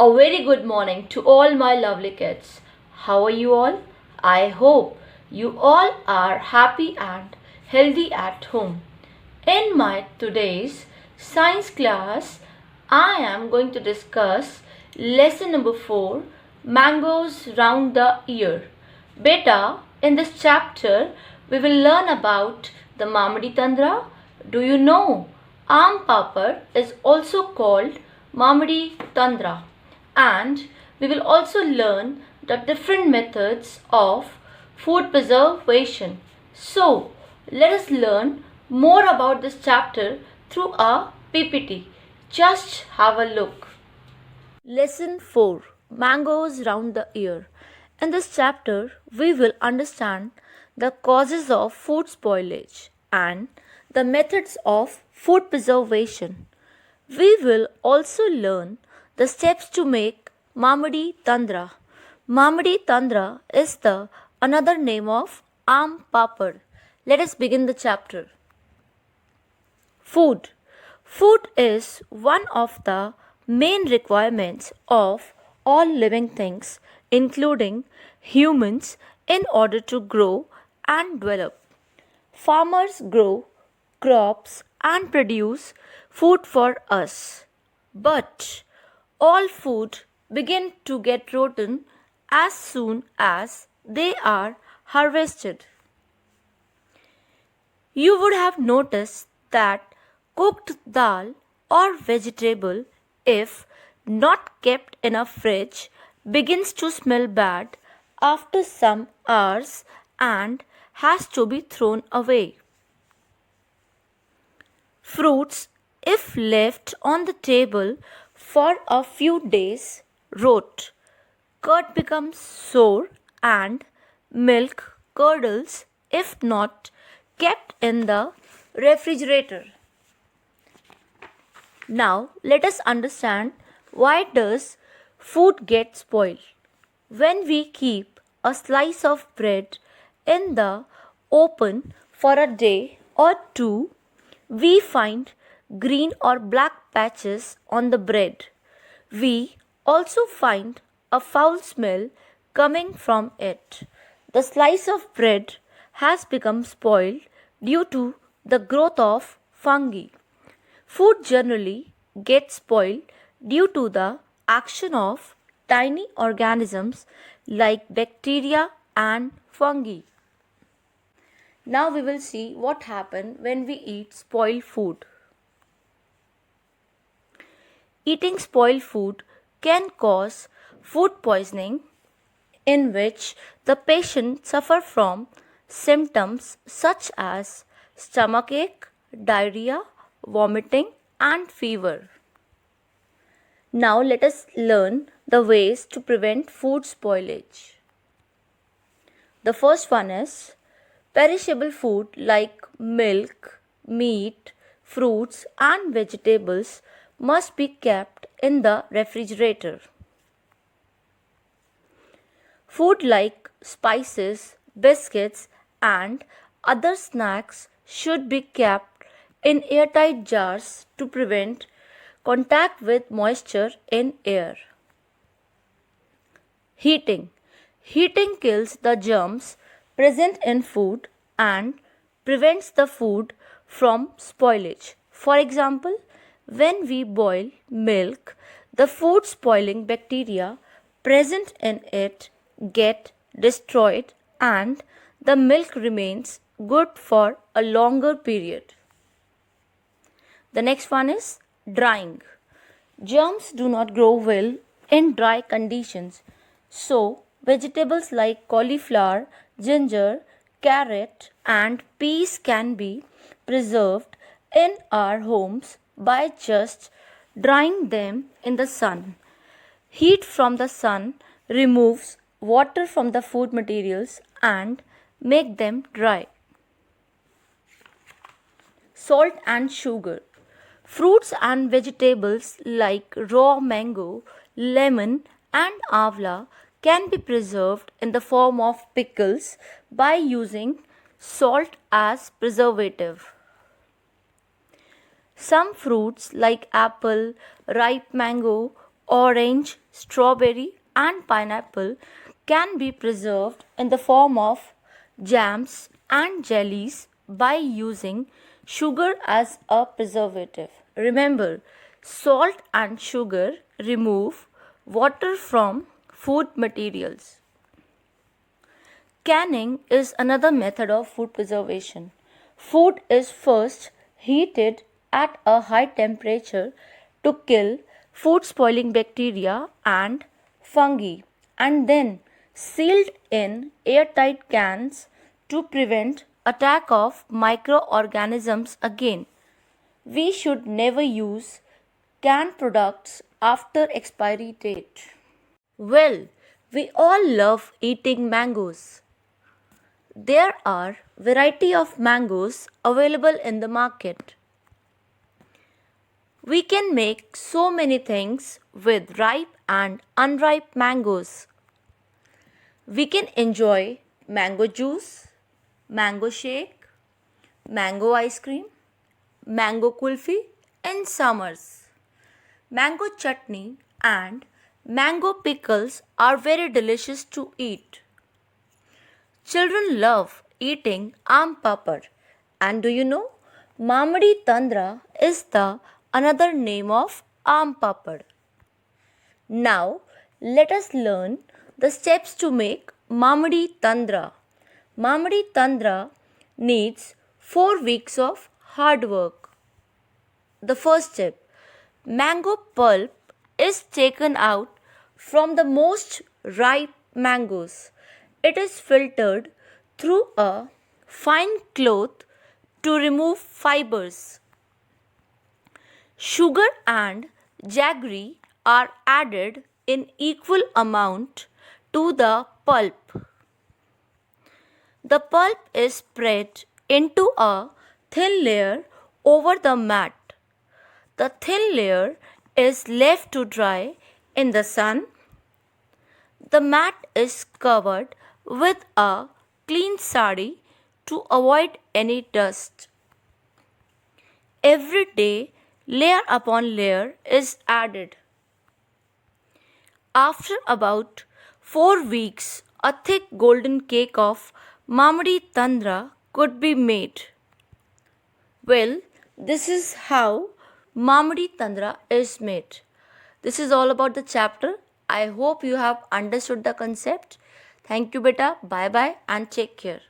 A very good morning to all my lovely kids. How are you all? I hope you all are happy and healthy at home. In my today's science class, I am going to discuss lesson number 4, mangoes round the ear. Beta, in this chapter, we will learn about the Mamadi Tandra. Do you know? Aam papad is also called Mamadi Tandra, and we will also learn the different methods of food preservation. So, let us learn more about this chapter through a PPT. Just have a look. Lesson 4, Mangoes Round the Ear. In this chapter, we will understand the causes of food spoilage and the methods of food preservation. We will also learn the steps to make Mamadi Tandra. Mamadi Tandra is the another name of Aam Papad. Let us begin the chapter. Food. Food is one of the main requirements of all living things, including humans, in order to grow and develop. Farmers grow crops and produce food for us. But all food begin to get rotten as soon as they are harvested. You would have noticed that cooked dal or vegetable, if not kept in a fridge, begins to smell bad after some hours and has to be thrown away. Fruits, if left on the table for a few days, rot. Curd becomes sour and milk curdles if not kept in the refrigerator. Now let us understand why does food get spoiled. When we keep a slice of bread in the open for a day or two, we find green or black patches on the bread. We also find a foul smell coming from it. The slice of bread has become spoiled due to the growth of fungi. Food generally gets spoiled due to the action of tiny organisms like bacteria and fungi. Now we will see what happens when we eat spoiled food. Eating spoiled food can cause food poisoning, in which the patient suffer from symptoms such as stomachache, diarrhea, vomiting and fever. Now let us learn the ways to prevent food spoilage. The first one is perishable food like milk, meat, fruits and vegetables must be kept in the refrigerator. Food like spices, biscuits and other snacks should be kept in airtight jars to prevent contact with moisture in air. Heating. Heating kills the germs present in food and prevents the food from spoilage. For example, when we boil milk, the food spoiling bacteria present in it get destroyed and the milk remains good for a longer period. The next one is drying. Germs do not grow well in dry conditions, so vegetables like cauliflower, ginger, carrot and peas can be preserved in our homes by just drying them in the sun. Heat from the sun removes water from the food materials and make them dry. Salt and sugar. Fruits and vegetables like raw mango, lemon and avla can be preserved in the form of pickles by using salt as preservative. Some fruits like apple, ripe mango orange, strawberry, and pineapple can be preserved in the form of jams and jellies by using sugar as a preservative. Remember, salt and sugar remove water from food materials. Canning is another method of food preservation. Food is first heated at a high temperature to kill food spoiling bacteria and fungi, and then sealed in airtight cans to prevent attack of microorganisms again. We should never use canned products after expiry date. Well, we all love eating mangoes. There are variety of mangoes available in the market. We can make so many things with ripe and unripe mangoes. We can enjoy mango juice, mango shake, mango ice cream, mango kulfi in summers. Mango chutney and mango pickles are very delicious to eat. Children love eating aam papad. And do you know? Mamadi Tandra is the another name of aam papad. Now, let us learn the steps to make Mamadi Tandra. Mamadi Tandra needs 4 weeks of hard work. The first step, mango pulp is taken out from the most ripe mangoes. It is filtered through a fine cloth to remove fibers. Sugar and jaggery are added in equal amount to the pulp. The pulp is spread into a thin layer over the mat. The thin layer is left to dry in the sun. The mat is covered with a clean sari to avoid any dust. Every day, layer upon layer is added. After about 4 weeks, a thick golden cake of Mamadi Tandra could be made. Well, this is how Mamadi Tandra is made. This is all about the chapter. I hope you have understood the concept. Thank you, beta. Bye bye and take care.